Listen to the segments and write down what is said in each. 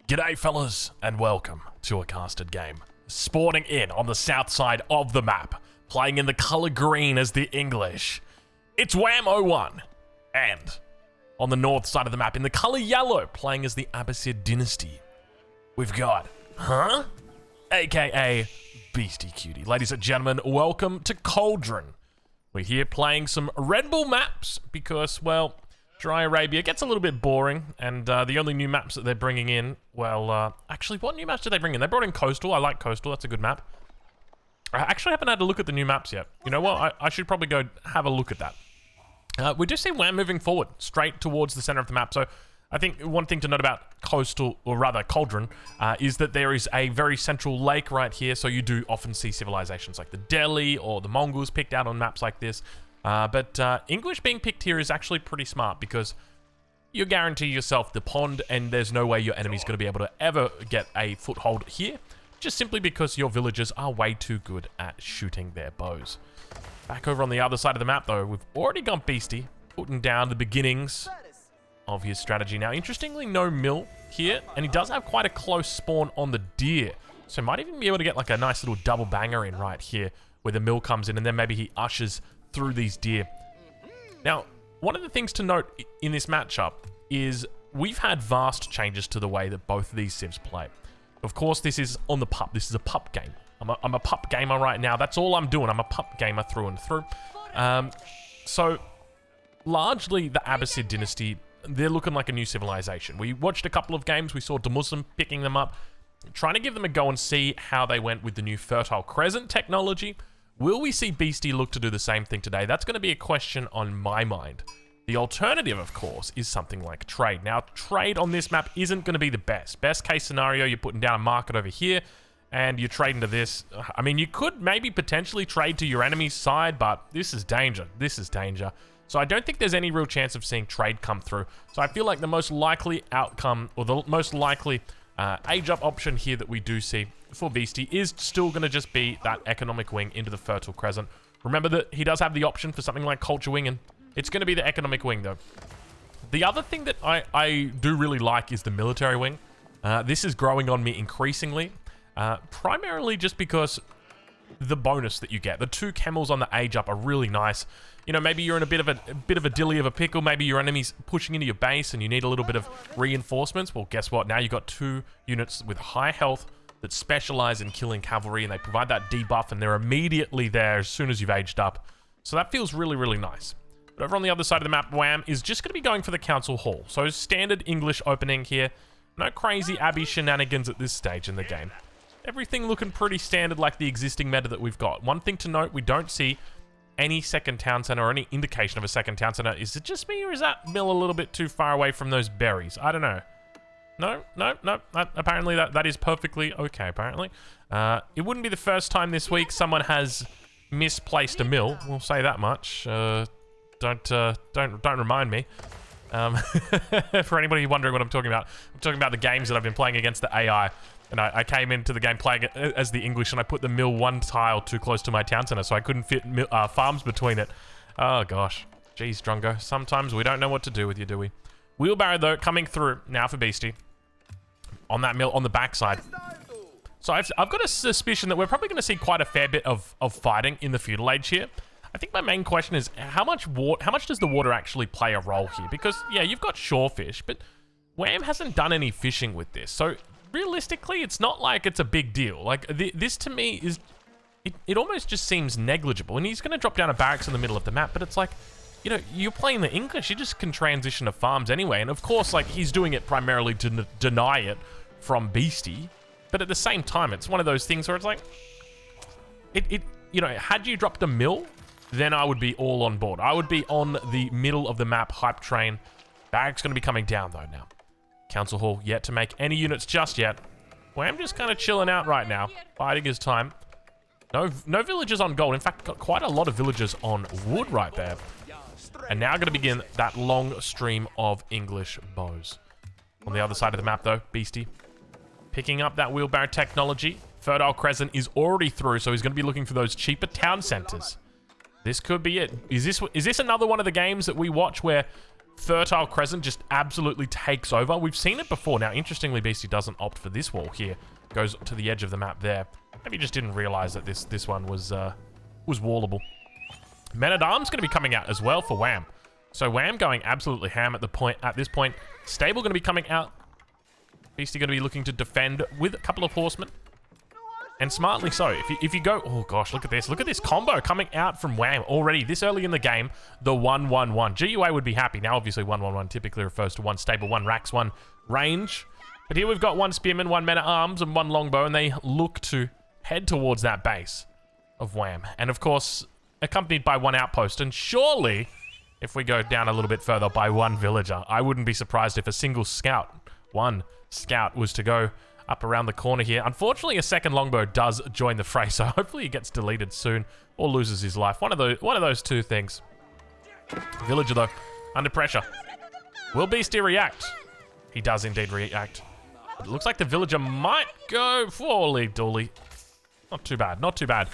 G'day fellas, and welcome to a casted game. Spawning in on the south side of the map, playing in the colour green as the English. It's Wham 01. And on the north side of the map, in the colour yellow, playing as the Abbasid dynasty, we've got, aka Beastie Cutie. Ladies and gentlemen, welcome to Cauldron. We're here playing some Red Bull maps because, well, Dry Arabia gets a little bit boring, and the only new maps that they're bringing in, well, actually, what new maps did they bring in? They brought in Coastal. I like Coastal. That's a good map. I actually haven't had a look at the new maps yet. You know what? I should probably go have a look at that. We do see Wham moving forward, straight towards the center of the map. So I think one thing to note about Coastal, or rather Cauldron, is that there is a very central lake right here. So you do often see civilizations like the Delhi or the Mongols picked out on maps like this. But English being picked here is actually pretty smart because you guarantee yourself the pond, and there's no way your enemy's going to be able to ever get a foothold here, just simply because your villagers are way too good at shooting their bows. Back over on the other side of the map, though, we've already got Beastie putting down the beginnings of his strategy. Now, interestingly, no mill here, and he does have quite a close spawn on the deer, so might even be able to get like a nice little double banger in right here, where the mill comes in, and then maybe he ushers through these deer. Now, one of the things to note in this matchup is we've had vast changes to the way that both of these civs play. Of course, this is on the pup. This is a pup game. I'm a pup gamer right now. That's all I'm doing. I'm a pup gamer through and through. So, largely the Abbasid dynasty, they're looking like a new civilization. We watched a couple of games. We saw Muslim picking them up, trying to give them a go and see how they went with the new Fertile Crescent technology. Will we see Beastie look to do the same thing today? That's going to be a question on my mind. The alternative, of course, is something like trade. Now, trade on this map isn't going to be the best. Best case scenario, you're putting down a market over here, and you're trading to this. I mean, you could maybe potentially trade to your enemy's side, but this is danger. This is danger. So I don't think there's any real chance of seeing trade come through. So I feel like the most likely outcome, or the most likely age-up option here that we do see for Beastie is still going to just be that economic wing into the Fertile Crescent. Remember that he does have the option for something like Culture Wing, and it's going to be the economic wing, though. The other thing that I do really like is the military wing. This is growing on me increasingly, primarily just because the bonus that you get. The two camels on the age up are really nice. You know, maybe you're in a bit of a dilly of a pickle. Maybe your enemy's pushing into your base and you need a little bit of reinforcements. Well, guess what? Now you've got two units with high health that specialize in killing cavalry, and they provide that debuff, and they're immediately there as soon as you've aged up. So that feels really, really nice. But over on the other side of the map, Wham is just going to be going for the Council Hall. So standard English opening here. No crazy Abbey shenanigans at this stage in the game. Everything looking pretty standard like the existing meta that we've got. One thing to note, we don't see any second town center or any indication of a second town center. Is it just me, or is that mill a little bit too far away from those berries? I don't know. No. Apparently that is perfectly okay, apparently. It wouldn't be the first time this week someone has misplaced a mill. We'll say that much. Don't remind me. For anybody wondering what I'm talking about the games that I've been playing against the AI. And I came into the game playing it as the English, and I put the mill one tile too close to my town center, so I couldn't fit farms between it. Oh, gosh. Jeez, Drongo. Sometimes we don't know what to do with you, do we? Wheelbarrow, though, coming through now for Beastie. On that mill, on the backside. So I've got a suspicion that we're probably going to see quite a fair bit of fighting in the feudal age here. I think my main question is, how much does the water actually play a role here? Because, yeah, you've got shorefish, but Wham hasn't done any fishing with this. So realistically, it's not like it's a big deal. Like, this to me is, it almost just seems negligible. And he's going to drop down a barracks in the middle of the map, but it's like, you know, you're playing the English, you just can transition to farms anyway. And of course, like, he's doing it primarily to deny it from Beastie. But at the same time, it's one of those things where it's like, you know, had you dropped a mill, then I would be all on board. I would be on the middle of the map hype train. Barracks going to be coming down, though, now. Council Hall yet to make any units just yet. Wham just kind of chilling out right now, biding his time. No villagers on gold. In fact, got quite a lot of villagers on wood right there. And now going to begin that long stream of English bows. On the other side of the map, though, Beastie picking up that wheelbarrow technology. Fertile Crescent is already through, so he's going to be looking for those cheaper town centers. This could be it. Is this another one of the games that we watch where Fertile Crescent just absolutely takes over. We've seen it before. Now, interestingly, Beastie doesn't opt for this wall here. Goes to the edge of the map there. Maybe just didn't realize that this one was wallable. Men-at-Arms going to be coming out as well for Wham. So Wham going absolutely ham at this point. Stable going to be coming out. Beastie going to be looking to defend with a couple of horsemen. And smartly so. If you go... Oh, gosh, look at this. Look at this combo coming out from Wham already this early in the game. The 1-1-1. GUA would be happy. Now, obviously, 1-1-1 typically refers to one stable, one racks, one range. But here we've got one spearman, one men-at-arms, and one longbow, and they look to head towards that base of Wham. And, of course, accompanied by one outpost. And surely, if we go down a little bit further, by one villager. I wouldn't be surprised if a single scout, one scout, was to go up around the corner here. Unfortunately, a second longbow does join the fray, so hopefully he gets deleted soon or loses his life. One of those two things. Villager, though, under pressure. Will Beastie react? He does indeed react. But it looks like the villager might go fully dooly. Not too bad, not too bad.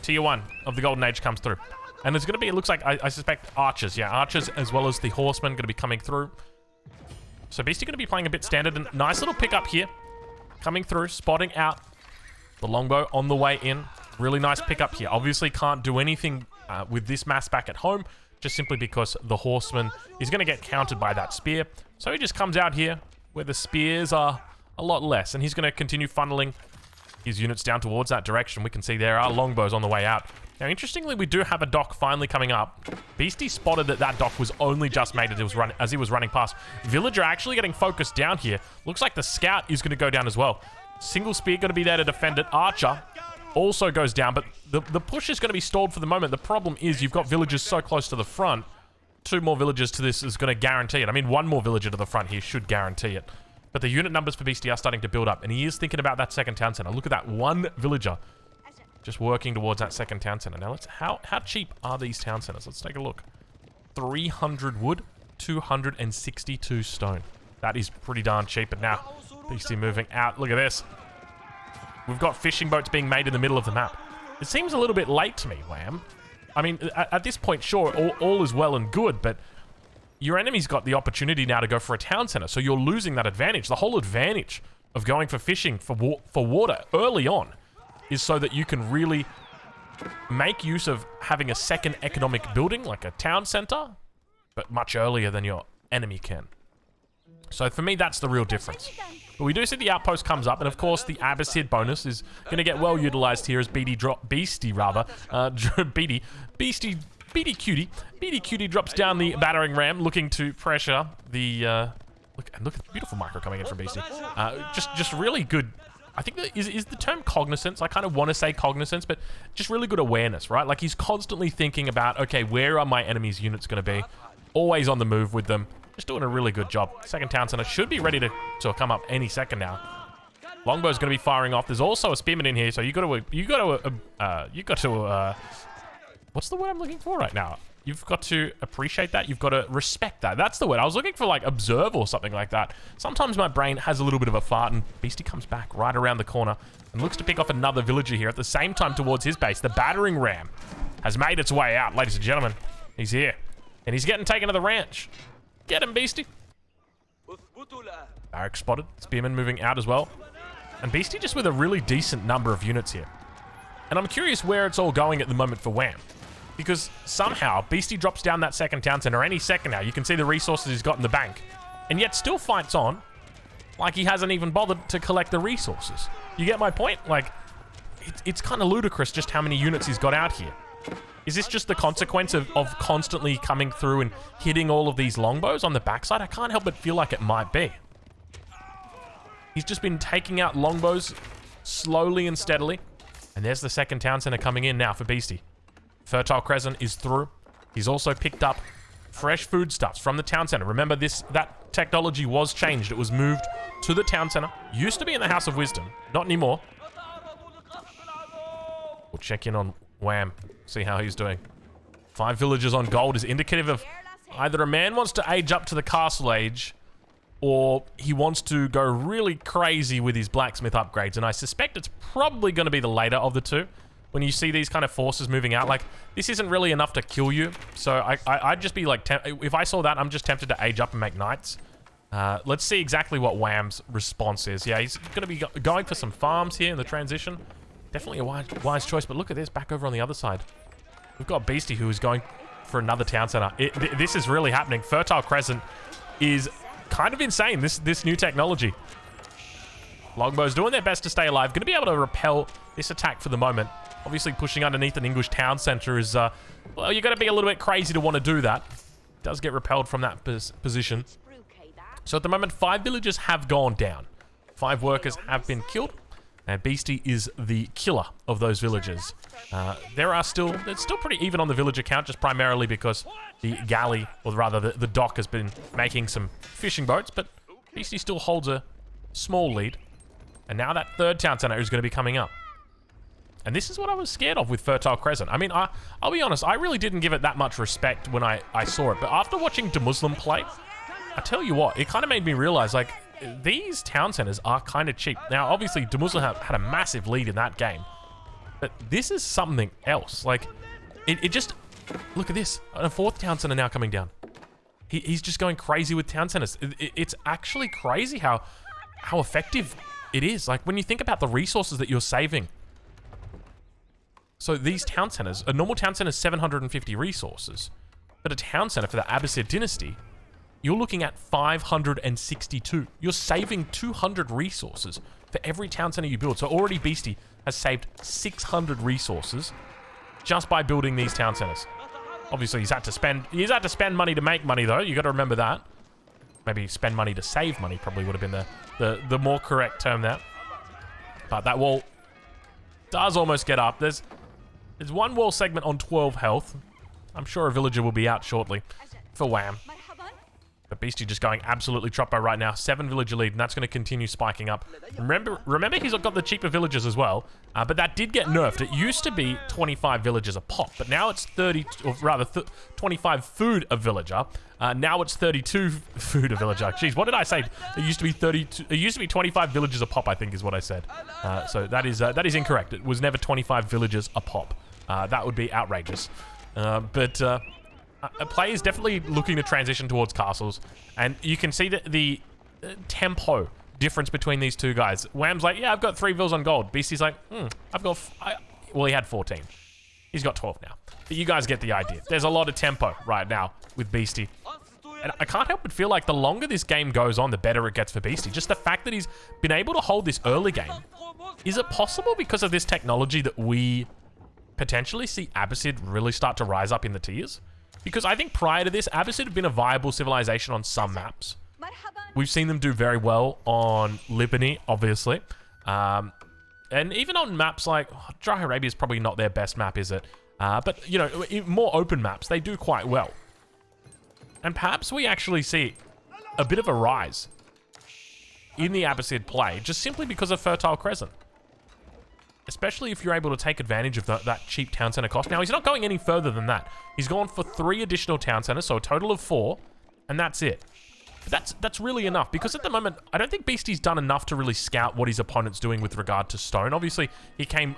Tier 1 of the Golden Age comes through. And there's going to be, it looks like, I suspect, archers. Yeah, archers as well as the horsemen going to be coming through. So Beastie going to be playing a bit standard, and nice little pickup here. Coming through, spotting out the longbow on the way in. Really nice pickup here. Obviously can't do anything with this mass back at home, just simply because the horseman is going to get countered by that spear. So he just comes out here where the spears are a lot less, and he's going to continue funneling his units down towards that direction. We can see there are longbows on the way out. Now, interestingly, we do have a dock finally coming up. Beastie spotted that dock was only just made as he was running past. Villager actually getting focused down here. Looks like the scout is going to go down as well. Single spear going to be there to defend it. Archer also goes down, but the push is going to be stalled for the moment. The problem is you've got villagers so close to the front. 2 more villagers to this is going to guarantee it. I mean, 1 more villager to the front here should guarantee it. But the unit numbers for Beastie are starting to build up, and he is thinking about that second town center. Look at that, 1 villager just working towards that second town center. Now, how cheap are these town centers? Let's take a look. 300 wood, 262 stone. That is pretty darn cheap. But now, Beastie moving out. Look at this. We've got fishing boats being made in the middle of the map. It seems a little bit late to me, Wham. I mean, at this point, sure, all is well and good, but your enemy's got the opportunity now to go for a town center, so you're losing that advantage. The whole advantage of going for fishing for water early on is so that you can really make use of having a second economic building, like a town center, but much earlier than your enemy can. So for me, that's the real difference. But we do see the outpost comes up, and of course the Abbasid bonus is going to get well utilized here as Beastie Cutie drops down the battering ram, looking to pressure the look at the beautiful micro coming in from Beastie. Just really good. I think that is the term cognizance. I kind of want to say cognizance, but just really good awareness, right? Like he's constantly thinking about, okay, where are my enemy's units going to be? Always on the move with them. Just doing a really good job. Second town center should be ready to come up any second now. Longbow's going to be firing off. There's also a spearman in here, so you got to what's the word I'm looking for right now? You've got to appreciate that. You've got to respect that. That's the word. I was looking for like observe or something like that. Sometimes my brain has a little bit of a fart, and Beastie comes back right around the corner and looks to pick off another villager here at the same time towards his base. The battering ram has made its way out, ladies and gentlemen. He's here, and he's getting taken to the ranch. Get him, Beastie. Barrack spotted. Spearman moving out as well. And Beastie just with a really decent number of units here. And I'm curious where it's all going at the moment for Wham. Because somehow, Beastie drops down that second town center any second now. You can see the resources he's got in the bank. And yet still fights on like he hasn't even bothered to collect the resources. You get my point? Like, it's kind of ludicrous just how many units he's got out here. Is this just the consequence of constantly coming through and hitting all of these longbows on the backside? I can't help but feel like it might be. He's just been taking out longbows slowly and steadily. And there's the second town center coming in now for Beastie. Fertile Crescent is through. He's also picked up fresh foodstuffs from the town center. Remember, that technology was changed. It was moved to the town center. Used to be in the House of Wisdom. Not anymore. We'll check in on Wham. See how he's doing. 5 villagers on gold is indicative of either a man wants to age up to the castle age, or he wants to go really crazy with his blacksmith upgrades. And I suspect it's probably going to be the later of the two. when you see these kind of forces moving out. Like, this isn't really enough to kill you. So I'd just be like, if I saw that, I'm just tempted to age up and make knights. Let's see exactly what Wham's response is. Yeah, he's going to be going for some farms here in the transition. Definitely a wise choice, but look at this, back over on the other side. We've got Beastie, who is going for another town center. This is really happening. Fertile Crescent is kind of insane, this new technology. Longbow's doing their best to stay alive. Going to be able to repel this attack for the moment. Obviously, pushing underneath an English town center is, well, you've got to be a little bit crazy to want to do that. Does get repelled from that position. So at the moment, 5 villagers have gone down. 5 workers have been killed. And Beastie is the killer of those villagers. It's still pretty even on the villager count, just primarily because the galley, or rather the dock, has been making some fishing boats, but Beastie still holds a small lead. And now that 3rd town center is going to be coming up. And this is what I was scared of with Fertile Crescent. I mean, I'll be honest, I really didn't give it that much respect when I saw it. But after watching DeMuslim play, I tell you what, it kind of made me realize, like, these town centers are kind of cheap. Now, obviously, DeMuslim had a massive lead in that game. But this is something else. Like, it just... Look at this. A 4th town center now coming down. He's just going crazy with town centers. It's actually crazy how effective it is. Like, when you think about the resources that you're saving. So these town centers, a normal town center is 750 resources. But a town center for the Abbasid dynasty, you're looking at 562. You're saving 200 resources for every town center you build. So already Beastie has saved 600 resources just by building these town centers. Obviously, he's had to spend money to make money, though. You got to remember that. Maybe spend money to save money probably would have been the more correct term there. But that wall does almost get up. There's one wall segment on 12 health. I'm sure a villager will be out shortly for Wham. But Beastie just going absolutely troppo right now. 7 villager lead, and that's going to continue spiking up. Remember he's got the cheaper villagers as well, but that did get nerfed. It used to be 25 villagers a pop, but now it's 30, or rather 25 food a villager. Now it's 32 food a villager. Jeez, what did I say? It used to be 32. It used to be 25 villagers a pop, I think is what I said. So that is incorrect. It was never 25 villagers a pop. That would be outrageous. A player is definitely looking to transition towards castles, and you can see that the tempo difference between these two guys. Wham's like, yeah, I've got 3 vills on gold. Beastie's like, I've got... well, he had 14. He's got 12 now. But you guys get the idea. There's a lot of tempo right now with Beastie. And I can't help but feel like the longer this game goes on, the better it gets for Beastie. Just the fact that he's been able to hold this early game. Is it possible because of this technology that we potentially see Abbasid really start to rise up in the tiers? Because I think prior to this, Abbasid had been a viable civilization on some maps. We've seen them do very well on Libani, obviously. And even on maps like... Dry Arabia is probably not their best map, is it? But, you know, more open maps, they do quite well. And perhaps we actually see a bit of a rise in the Abbasid play, just simply because of Fertile Crescent. Especially if you're able to take advantage of that cheap town center cost. Now, he's not going any further than that. He's gone for 3 additional town centers, so a total of 4, and that's it. But that's really enough, because at the moment, I don't think Beastie's done enough to really scout what his opponent's doing with regard to stone. Obviously, he came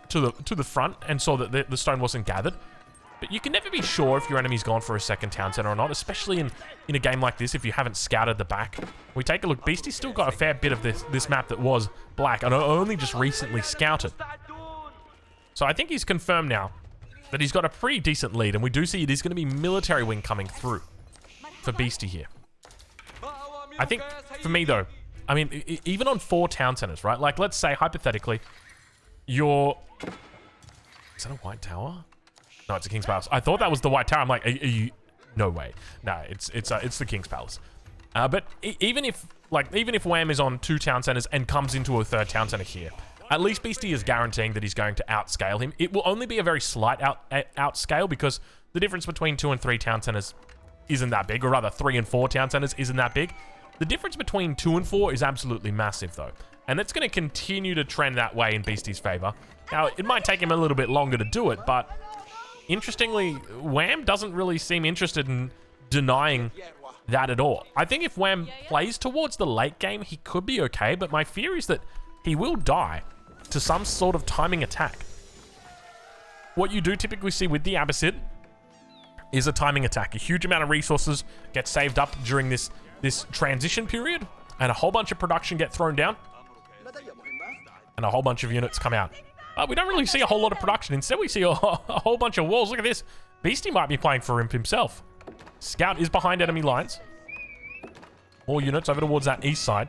to the front and saw that the stone wasn't gathered. But you can never be sure if your enemy's gone for a 2nd town center or not, especially in a game like this if you haven't scouted the back. We take a look. Beastie's still got a fair bit of this map that was black and only just recently scouted. So I think he's confirmed now that he's got a pretty decent lead, and we do see it is going to be military wing coming through for Beastie here. I think, for me though, I mean, even on 4 town centers, right? Like, let's say, hypothetically, you're... Is that a white tower? No, it's a King's Palace. I thought that was the White Tower. I'm like, are you... No way. No, it's the King's Palace. But even if Wham is on 2 town centers and comes into a 3rd town center here, at least Beastie is guaranteeing that he's going to outscale him. It will only be a very slight outscale because the difference between 2 and 3 town centers isn't that big, or rather 3 and 4 town centers isn't that big. The difference between 2 and 4 is absolutely massive though. And that's going to continue to trend that way in Beastie's favor. Now, it might take him a little bit longer to do it, but... Interestingly, Wham doesn't really seem interested in denying that at all. I think if Wham plays towards the late game, he could be okay, but my fear is that he will die to some sort of timing attack. what you do typically see with the Abbasid is a timing attack. A huge amount of resources get saved up during this transition period, and a whole bunch of production get thrown down, and a whole bunch of units come out. But we don't really see a whole lot of production. Instead, we see a whole bunch of walls. Look at this. Beastie might be playing for Imp himself. Scout is behind enemy lines. More units over towards that east side.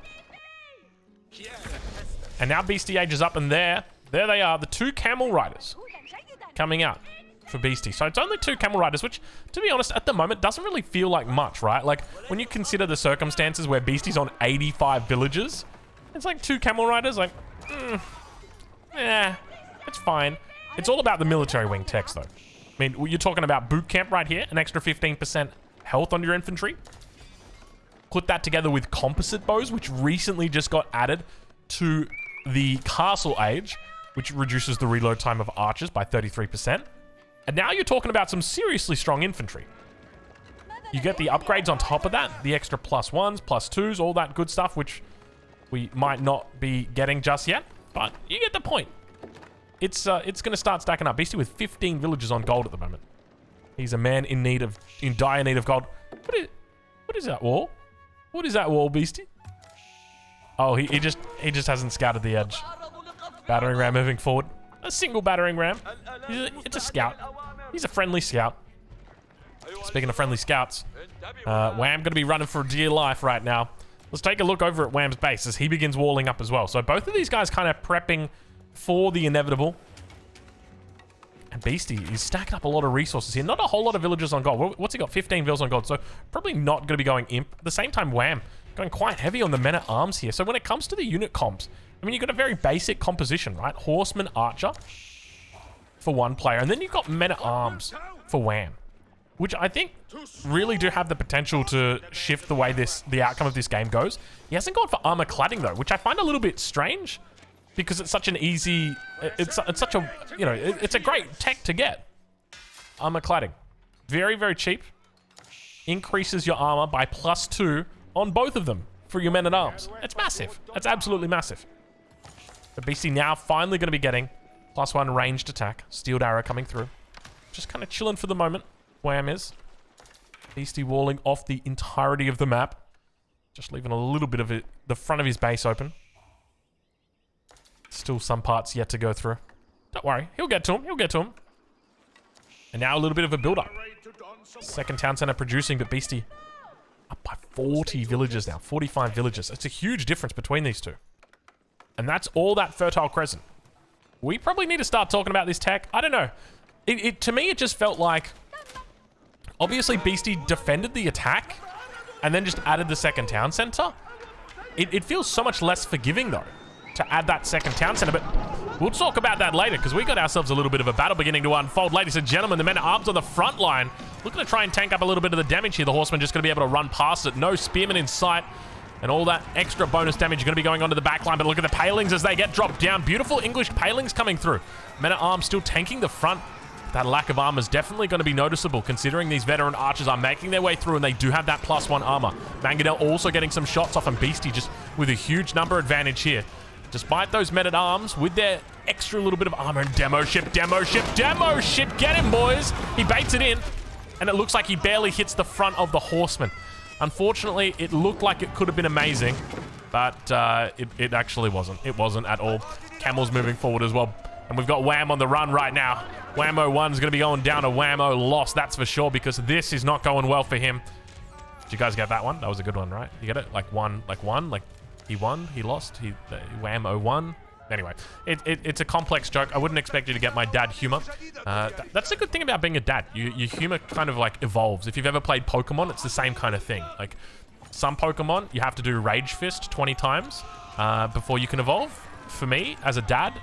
And now Beastie ages up, and there they are, the 2 camel riders coming out for Beastie. So it's only 2 camel riders, which, to be honest, at the moment doesn't really feel like much, right? Like, when you consider the circumstances where Beastie's on 85 villages, it's like 2 camel riders, like, it's fine. It's all about the military wing techs, though. I mean, you're talking about boot camp right here, an extra 15% health on your infantry. Put that together with composite bows, which recently just got added to the castle age, which reduces the reload time of archers by 33%. And now you're talking about some seriously strong infantry. You get the upgrades on top of that, the extra +1s, +2s, all that good stuff, which we might not be getting just yet, but you get the point. It's going to start stacking up. Beastie with 15 villages on gold at the moment. He's a man in dire need of gold. What is that wall? What is that wall, Beastie? Oh, he just hasn't scouted the edge. Battering ram moving forward. A single battering ram. It's a scout. He's a friendly scout. Speaking of friendly scouts, Wham going to be running for dear life right now. Let's take a look over at Wham's base as he begins walling up as well. So both of these guys kind of prepping for the inevitable. And Beastie is stacking up a lot of resources here. Not a whole lot of villagers on gold. What's he got? 15 vills on gold. So probably not going to be going imp. At the same time, Wham going quite heavy on the men-at-arms here. So when it comes to the unit comps, I mean, you've got a very basic composition, right? Horseman, archer for one player. And then you've got men-at-arms for Wham, which I think really do have the potential to shift the way the outcome of this game goes. He hasn't gone for armor cladding, though, which I find a little bit strange because it's such an easy... It's such a... You know, it's a great tech to get. Armor cladding. Very, very cheap. Increases your armor by +2 on both of them for your men-at-arms. It's massive. That's absolutely massive. But Beastie now finally going to be getting +1 ranged attack. Steeled arrow coming through. Just kind of chilling for the moment. Wham is. Beastie walling off the entirety of the map. Just leaving a little bit of it, the front of his base open. Still some parts yet to go through. Don't worry. He'll get to him. He'll get to him. And now a little bit of a build-up. Second town center producing, but Beastie up by 40 villages now. 45 villages. It's a huge difference between these two. And that's all that Fertile Crescent. We probably need to start talking about this tech. I don't know. To me, it just felt like... Obviously, Beastie defended the attack and then just added the second town center. It feels so much less forgiving, though, to add that second town center. But we'll talk about that later, because we got ourselves a little bit of a battle beginning to unfold. Ladies and gentlemen, the men-at-arms on the front line looking to try and tank up a little bit of the damage here. The horseman just going to be able to run past it. No spearmen in sight. And all that extra bonus damage is going to be going onto the back line. But look at the palings as they get dropped down. Beautiful English palings coming through. Men-at-arms still tanking the front. That lack of armor is definitely going to be noticeable, considering these veteran archers are making their way through and they do have that +1 armor. Mangonel also getting some shots off, and Beastie just with a huge number advantage here. Despite those men-at-arms with their extra little bit of armor. And demo ship, get him, boys. He baits it in, and it looks like he barely hits the front of the horseman. Unfortunately, it looked like it could have been amazing, but it actually wasn't. It wasn't at all. Camel's moving forward as well. And we've got Wham on the run right now. Whammo 1 is going to be going down to Whammo lost, that's for sure, because this is not going well for him. Did you guys get that one? That was a good one, right? You get it? Like he won, he lost, Whammo 1. Anyway, it's a complex joke. I wouldn't expect you to get my dad humor. That's the good thing about being a dad. Your humor kind of like evolves. If you've ever played Pokemon, it's the same kind of thing. Like some Pokemon, you have to do Rage Fist 20 times before you can evolve. For me, as a dad,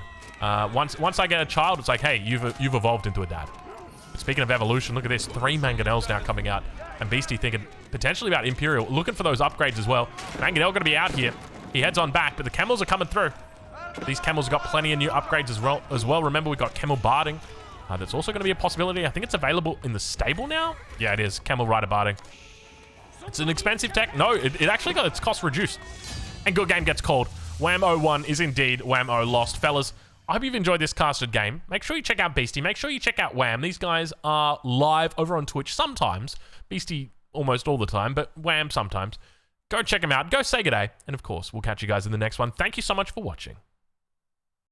once I get a child, it's like, hey, you've evolved into a dad. But speaking of evolution, look at this. 3 Mangonels now coming out. And Beastie thinking potentially about Imperial, looking for those upgrades as well. Mangonel going to be out here. He heads on back, but the camels are coming through. These camels got plenty of new upgrades as well. Remember, we got camel barding. That's also going to be a possibility. I think it's available in the stable now. Yeah, it is. Camel rider barding. It's an expensive tech. No, it actually got its cost reduced. And good game gets called. Whammo 1 is indeed Whammo lost. Fellas, I hope you've enjoyed this casted game. Make sure you check out Beastie. Make sure you check out Wham. These guys are live over on Twitch sometimes. Beastie almost all the time, but Wham sometimes. Go check them out. Go say good day. And of course, we'll catch you guys in the next one. Thank you so much for watching.